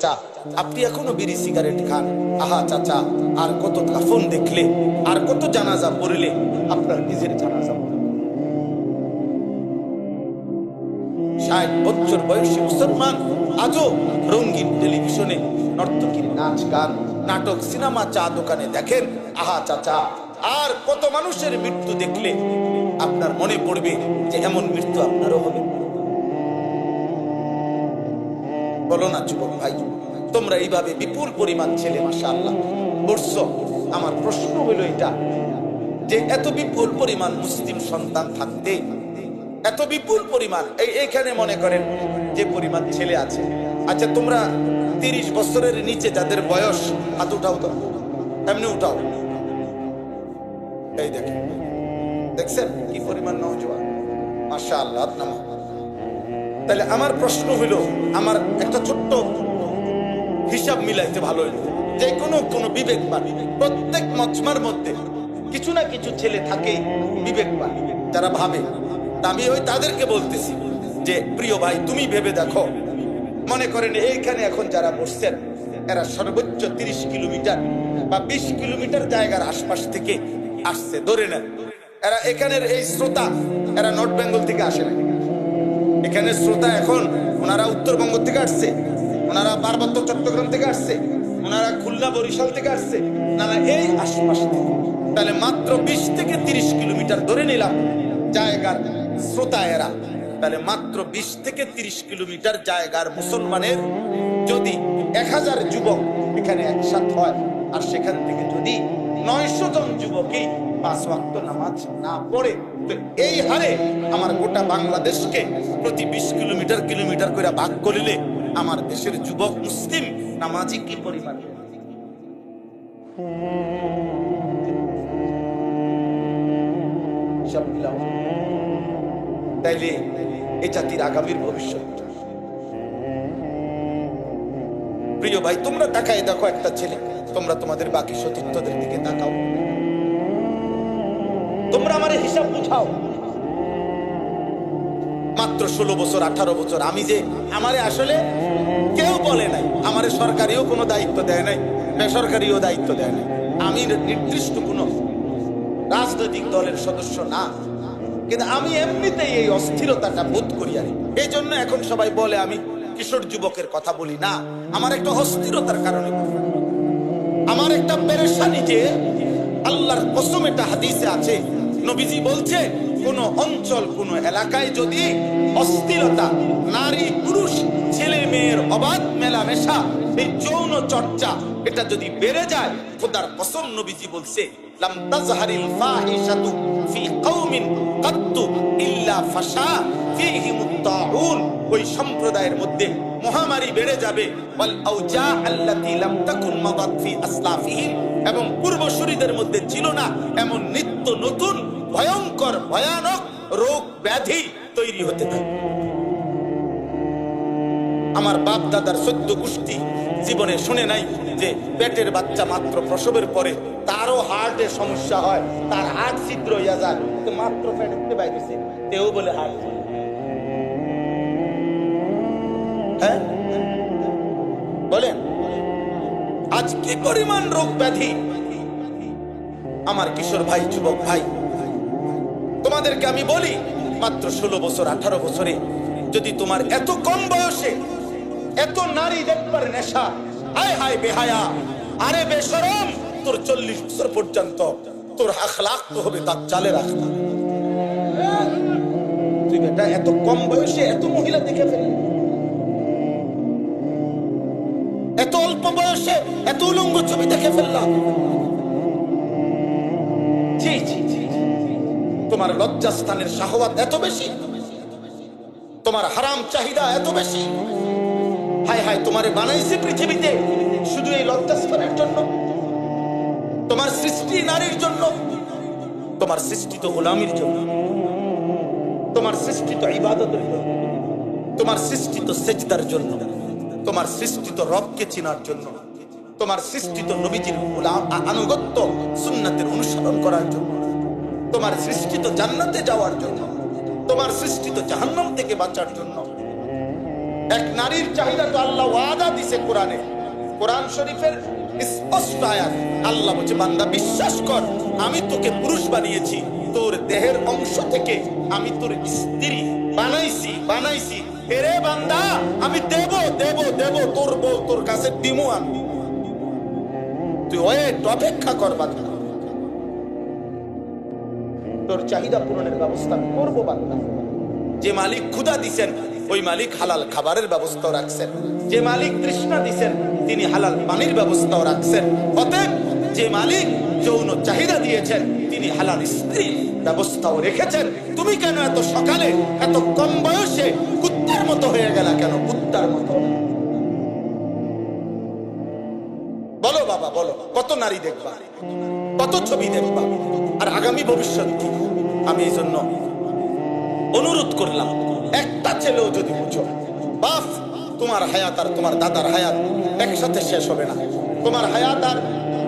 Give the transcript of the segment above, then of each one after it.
চাচা আপনি এখনো বিড়ি সিগারেট খান, আহা চাচা আর কত কাফন দেখলে, আর কত জানাজা পড়লে আপনার নিজের জানাজা। 60 বছর বয়সী মুসলমান আজও রঙিন টেলিভিশনে নর্তকীর নাচ গান, নাটক, সিনেমা, চা দোকানে দেখেন, আহা চাচা। আর কত মানুষের মৃত্যু দেখলে আপনার মনে পড়বে যে এমন মৃত্যু আপনারও হবে। বলো না যুবক ভাই, তোমরা এইভাবে বিপুল পরিমাণ ছেলে মাশাআল্লাহ পড়ছো। আমার প্রশ্ন হলো এটা যে এত বিপুল পরিমাণ মুসলিম সন্তান থাকতে, এত বিপুল পরিমাণ এইখানে মনে করেন যে পরিমাণ ছেলে আছে, আচ্ছা তোমরা 30 বছরের নিচে যাদের বয়স, হাত উঠাও তো, এমনি উঠাও। এই দেখেন, দেখছেন কি পরিমাণ নওজোয়ান মাশাআল্লাহ। তাহলে আমার প্রশ্ন হইল, আমার একটা ছোট্ট হিসাব মিলাইতে ভালো হইল যে কোনো বিবেকবান প্রত্যেক মজমার মধ্যে কিছু না কিছু ছেলে থাকে বিবেকবান, যারা ভাবে। আমি ওই তাদেরকে বলতেছি যে প্রিয় ভাই তুমি ভেবে দেখো, মনে করেন এইখানে এখন যারা বসছেন এরা সর্বোচ্চ 30 কিলোমিটার বা 20 কিলোমিটার জায়গার আশপাশ থেকে আসছে, ধরে নেন। এরা এখানের এই শ্রোতা, এরা নর্থ বেঙ্গল থেকে আসে না। এখানে শ্রোতা এখন ওনারা উত্তরবঙ্গ থেকে আসছে, ওনারা পার্বত্য চট্টগ্রাম থেকে আসছে, ওনারা খুলনা বরিশাল থেকে আসছে, নানা এই আশপাশ থেকে। তাহলে মাত্র 20 থেকে 30 কিলোমিটার ধরে নিলাম জায়গার শ্রোতা এরা। তাহলে মাত্র 20 থেকে 30 কিলোমিটার জায়গার মুসলমানের যদি 1000 যুবক এখানে একসাথ হয়, আর সেখান থেকে যদি 900 জন যুবকই 5 ওয়াক্ত নামাজ না পড়ে, তো এই হারে আমার গোটা বাংলাদেশকে প্রতি 20 কিলোমিটার করে ভাগ করিলে আমার দেশের যুবক মুসলিম নামাজি কি পরিমাণ? তাইলে এই জাতির আগামীর ভবিষ্যৎ। প্রিয় ভাই তোমরা তাকায় দেখো একটা ছেলে, তোমরা তোমাদের বাকি সতীর্থদের দিকে তাকাও, তোমরা আমার হিসাব বুঝাও। মাত্র 16 বছর 18 বছর। আমি যে আমারে আসলে কেউ বলে নাই, আমারে সরকারিও কোনো দায়িত্ব দেয় নাই, বেসরকারিও দায়িত্ব দেয় নাই, আমি নির্দিষ্ট কোনো রাজনৈতিক দলের সদস্য না, কিন্তু আমি এমনিতেই এই অস্থিরতাটা বোধ করি। আর এই জন্য এখন সবাই বলে আমি কিশোর যুবকের কথা বলি না, আমার একটা অস্থিরতার কারণে, আমার একটা পেরেশানি যে আল্লাহর কসম এটা হাদিসে আছে, নবীজি বলছে কোন অঞ্চল কোন এলাকায় যদি অস্থিরতা, নারী পুরুষ ছেলে মেয়ের অবাধ মেলামেশা, এই যৌন চর্চা এটা যদি বেড়ে যায়, খোদার কসম নবীজি বলছে লাম তাজহারিল ফাহিশাতু ফি কওমিন কাত্তু ইল্লা ফাশা ফীহিমুত তাউন, ওই সম্প্রদায়ের মধ্যে মহামারী বেড়ে যাবে, ওয়াল আউজা আল্লাতী লাম তাকুন মাদাত ফি আসলাফিহিম, এবং পূর্বসূরীদের মধ্যে ছিল না এমন নিত্য নতুন ভয়ঙ্কর ভয়ানক রোগ ব্যাধি তৈরি হতে থাকে। আমার বাপ দাদার 14 গোষ্ঠী জীবনে শুনে নাই যে পেটের বাচ্চা মাত্র প্রসবের পরে তারও হার্টে সমস্যা হয়, তার হার্ট ছিদ্র হইয়া যায়, তো মাত্র পেটের বাইরেছে তেও বলে হার্ট। হ্যাঁ বলেন আজ কি পরিমাণ রোগ ব্যাধি। আমার কিশোর ভাই যুবক ভাই তোমাদেরকে আমি বলি, মাত্র 16 বছর 18 বছরে যদি তোমার এত কম বয়সে এত নারী দেখবার নেশা, হায় হায় বেহায়া, আরে বেশরম, তোর 40 বছর পর্যন্ত তোর আখলাক তো হবে তার চালে রাখতে। তুই বেটা এত কম বয়সে এত মহিলা দেখে ফেললি, এত অল্প বয়সে এত উলঙ্গ ছবি দেখে ফেললাম। তোমার লজ্জাস্থানের শাহওয়াত এত বেশি, তোমার হারাম চাহিদা এত বেশি। হায় হায়, তোমারে বানাইছে পৃথিবীতে শুধু এই লজ্জাস্থানের জন্য? তোমার সৃষ্টি নারীর জন্য, তোমার সৃষ্টি তো গোলামির জন্য, তোমার সৃষ্টি তো ইবাদতের জন্য, তোমার সৃষ্টি তো সেজদার জন্য, তোমার সৃষ্টি তো রবকে চিনার জন্য, তোমার সৃষ্টি তো নবীজির আনুগত্য সুন্নাতের অনুসরণ করার জন্য, তোমার সৃষ্টি তো জান্নাতে যাওয়ার জন্য, তোমার সৃষ্টি তো জাহান্নাম থেকে বাঁচার জন্য। এক নারীর চাহিদা তো আল্লাহ ওয়াদা দিছে কোরআনে, কোরআন শরীফের স্পষ্ট আয়াত। আল্লাহ বলছে বান্দা বিশ্বাস কর, আমি তোকে পুরুষ বানিয়েছি, তোর দেহের অংশ থেকে আমি তোর স্ত্রী বানাইছি। এরে বান্দা, আমি দেব দেব দেব তোর বউ তোর কাছে দিমু আমি, তুই অপেক্ষা কর বান্দা, তোর চাহিদা পূরণের ব্যবস্থা আমি করবো বান্দা। যে মালিক ক্ষুধা দিছেন ওই মালিক হালাল খাবারের ব্যবস্থাও রাখছেন, যে মালিক তৃষ্ণা দিছেন তিনি হালাল পানির ব্যবস্থাও রাখছেন। অতএব যে মালিক যৌন চাহিদা দিয়েছেন তিনি হালাল স্ত্রীর ব্যবস্থাও রেখেছেন। তুমি কেন এত সকালে এত কম বয়সে কুত্তার মতো হয়ে গেলা কেন? কুত্তার মতো বলো বাবা, বলো কত নারী দেখবা, কত ছবি দেখবা, আর আগামী ভবিষ্যৎ কি? আমি এই জন্য অনুরোধ করলাম, একটা ছেলেও যদি বুঝো, বাপ তোমার হায়াত আর তোমার দাদার হায়াত একসাথে শেষ হবে না, তোমার হায়াত আর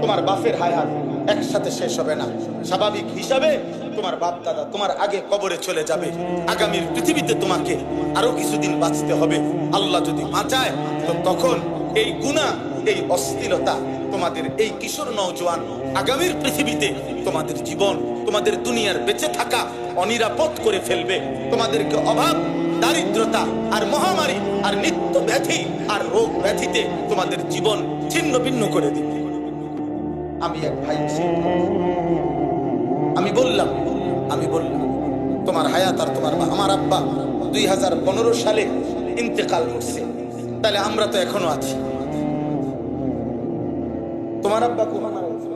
তোমার বাপের হায়াত একসাথে শেষ হবে না। স্বাভাবিক হিসাবে তোমার বাপ দাদা তোমার আগে কবরে চলে যাবে, আগামীর পৃথিবীতে তোমাকে আরো কিছুদিন বাঁচতে হবে। আল্লাহ যদি বাঁচায় তো তখন এই গুনাহ, এই অশ্লীলতা তোমাদের এই কিশোর নওজোয়ান আগামীর পৃথিবীতে তোমাদের জীবন, তোমাদের দুনিয়ার বেঁচে থাকা অনিরাপদ করে ফেলবে। তোমাদেরকে অভাব, দারিদ্রতা আর মহামারী আর নিত্য ব্যাধি আর রোগ ব্যাধিতে তোমাদের জীবন ছিন্ন ভিন্ন করে দিবে। আমি এক ভাই, আমি বললাম তোমার হায়াত আর তোমার আমার আব্বা 2015 সালে ইন্তেকাল করছে, তাহলে আমরা তো এখনো আছি। তোমার আব্বা কখন মারা গেছে?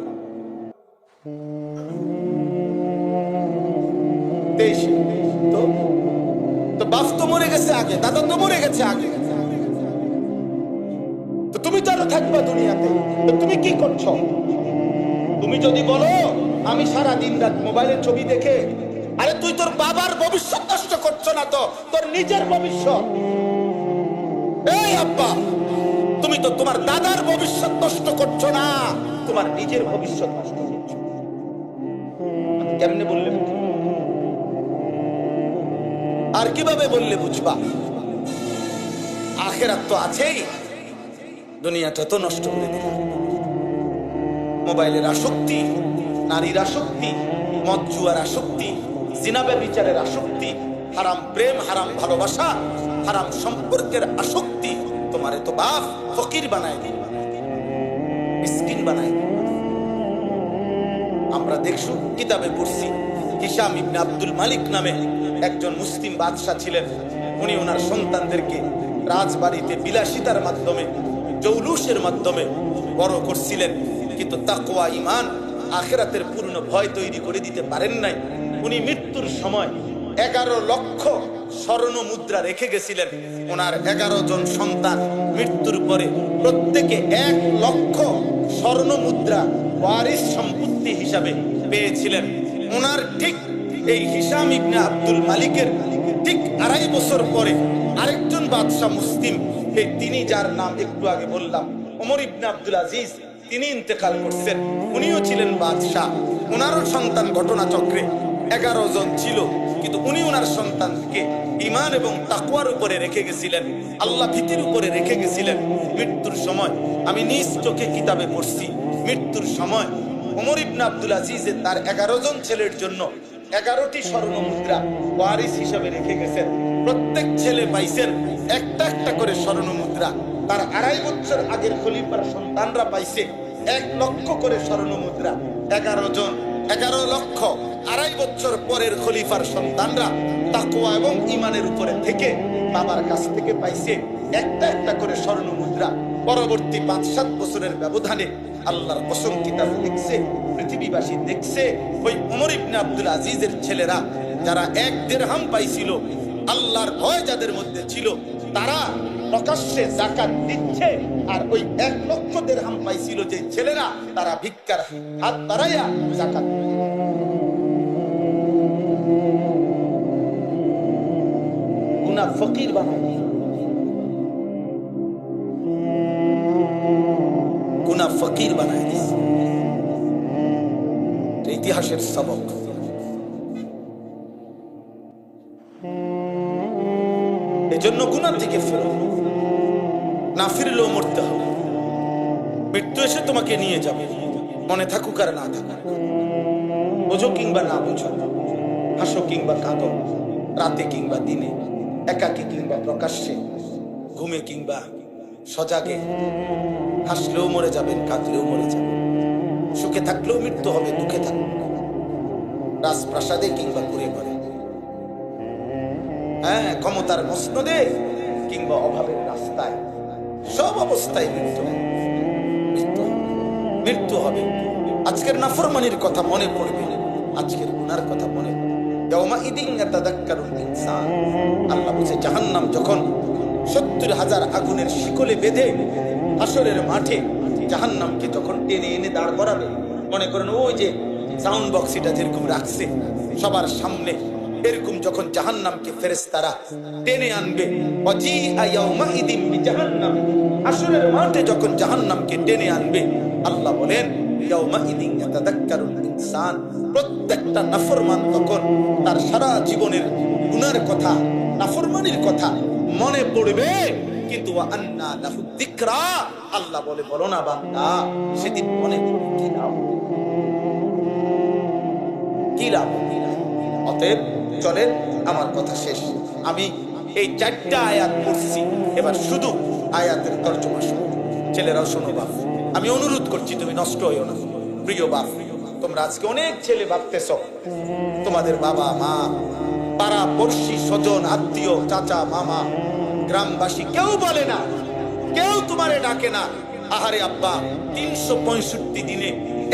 23। তো বাপ তো মরে গেছে আগে, দাদা তো মরে গেছে আগে, তো তুমি তো আরো থাকবা দুনিয়াতে, তো তুমি কি করছো? তুমি যদি বলো আমি সারা দিন রাত মোবাইলের ছবি দেখে, আরে তুই তোর বাবার ভবিষ্যৎ নষ্ট করছো না তো, তোর নিজের ভবিষ্যৎ। এই আব্বা, তুমি তো তোমার দাদার ভবিষ্যৎ নষ্ট করছো না, তোমার নিজের ভবিষ্যৎ নষ্ট করছো। কেমনে বললে আর কিভাবে বললে বুঝবা? আখিরাত তো আছেই, দুনিয়াটা তো নষ্ট করে দিল। মোবাইলের আসক্তি, নারীর আসক্তি, মদ জুয়ার আসক্তি, জিনা ব্যভিচারের আসক্তি, হারাম প্রেম, হারাম ভালোবাসা, হারাম সম্পর্কের আসক্তি তোমারে তো বাপ ফকির বানায় দিল, মিসকিন বানায় দিল। আমরা দেখছো কিতাবে পড়ছি, হিশাম ইবনে আব্দুল মালিক নামে একজন মুসলিম বাদশা ছিলেন। উনি ওনার সন্তানদেরকে রাজবাড়িতে বিলাসিতার মাধ্যমে, জৌলুসের মাধ্যমে বড় করছিলেন, কিন্তু তাকওয়া, ঈমান, আখিরাতের পূর্ণ ভয় তৈরি করে দিতে পারেন নাই। উনি মৃত্যুর সময় 11 লক্ষ স্বর্ণ মুদ্রা রেখে গেছিলেন। ওনার 11 জন সন্তান মৃত্যুর পরে প্রত্যেকে 1 লক্ষ স্বর্ণ মুদ্রা ওয়ারিস সম্পত্তি হিসাবে পেয়েছিলেন। ওনার ঠিক এই হিশাম ইবনে আব্দুল মালিকের ঠিক 2.5 বছর পরে আরেকজন বাদশাহ মুসলিম, তিনি যার নাম একটু আগে বললাম, ওমর ইবনে আব্দুল আজিজ, তিনি ইন্তেকাল করছেন। উনিও ছিলেন বাদশাহ, ওনারও সন্তান ঘটনাচক্রে 11 জন ছিল, কিন্তু উনি ওনার সন্তানকে ঈমান এবং তাকওয়ার উপরে রেখে গেছিলেন, আল্লাহ ভীতির উপরে রেখে গেছিলেন। মৃত্যুর সময় আমি নিজ চোখে কিতাবে পড়ছি, মৃত্যুর সময় ওমর ইবনে আব্দুল আজিজের তার 11 জন ছেলের জন্য 11টি স্বর্ণ মুদ্রা ওয়ারিস হিসাবে রেখে গেছেন। প্রত্যেক ছেলে পাইছেন একটা একটা করে স্বর্ণ মুদ্রা। তার 2.5 বছর আগের খলিফার সন্তানরা পাইছে 1 লক্ষ করে স্বর্ণ মুদ্রা। 11 জন 11 লক্ষ। 2.5 বছর পরের খলিফার সন্তানরা তাকওয়া এবং ঈমানের উপরে থেকে বাবার কাছ থেকে পাইছে একটা একটা করে স্বর্ণ মুদ্রা। পরবর্তী 5-7 বছরের ব্যবধানে আল্লাহর কসম কিতাবে দেখছে, পৃথিবীবাসী দেখছে, ওই ওমর ইবনে আব্দুল আজিজের ছেলেরা যারা 1 দিরহাম পাইছিল, আল্লাহর ভয় যাদের মধ্যে ছিল, তারা প্রকাশ্যে যাকাত দিচ্ছে। আর ওই 1 লক্ষ দিরহাম পাইছিল যে ছেলেরা, তারা ভিক্ষার হাত বাড়াইয়া যাকাত। গুনাহ ফকির বানায়, গুনাহ ফকির বানায় দিয়েছে। ইতিহাসের সবক। এজন্য গুনাহ থেকে ফেরো। না ফিরলেও মরতে হবে। মৃত্যু এসে তোমাকে নিয়ে যাবে, মনে থাকুক আর না থাকুক, বোঝো কিংবা না বোঝো, হাসো কিংবা কাঁদো, রাতে কিংবা দিনে, একাকী কিংবা প্রকাশ্যে, ঘুমে কিংবা সজাগে। হাসলেও মরে যাবেন, কাঁদলেও মরে যাবেন, সুখে থাকলেও মৃত্যু হবে, দুঃখে থাকবে, রাজপ্রাসাদে কিংবা ঘুরে ঘরে, হ্যাঁ ক্ষমতার মসনদে কিংবা অভাবের রাস্তায়, সব অবস্থায় মৃত্যু হবে, মৃত্যু হবে। আজকের নাফরমানির কথা মনে পড়বে, আজকের গুনার কথা মনে পড়বে। আল্লাহ বলছে জাহান্নাম যখন 70,000 আগুনের শিকলে বেঁধে হাসরের মাঠে জাহান্নামকে যখন টেনে এনে দাঁড় করাবে, মনে করেন ওই যে সাউন্ড বক্স এটা যেরকম রাখছে সবার সামনে, এরকম যখন জাহান্নামকে ফেরেশতারা টেনে আনবে, হাসরের মাঠে যখন জাহান্নামকে টেনে আনবে, আল্লাহ বলেন প্রত্যেকটা নাফরমান তখন তার সারা জীবনের গুনার কথা, নাফরমানির কথা মনে পড়বে, কিন্তু আল্লাহ বলে বলো না বান্দা সেদিন মনে পড়ে কি লাভ, কি লাভ। অতএব চলেন, আমার কথা শেষ। আমি এই 4টা আয়াত পড়ছি, এবার শুধু আয়াতের তর্জমা শুনো। ছেলেরাও শোনো বাপ, আমি অনুরোধ করছি তুমি নষ্ট হইও না। প্রিয় বাপ, তোমরা আজকে অনেক ছেলে ভাবতেছ তোমাদের বাবা মা, পাড়া পড়শি, স্বজন আত্মীয়, চাচা মামা, গ্রামবাসী কেউ বলে না, কেউ তোমারে ডাকে না। আহারে আব্বা 365 দিনে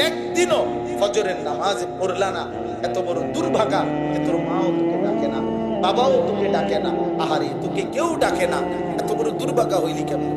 একদিনও ফজরের নামাজ পড়লা না, এত বড় দুর্ভাগা যে তোর মাও তোকে ডাকে না, বাবাও তোকে ডাকে না। আহারে তোকে কেউ ডাকে না, এত বড় দুর্ভাগা হইলি কেমন?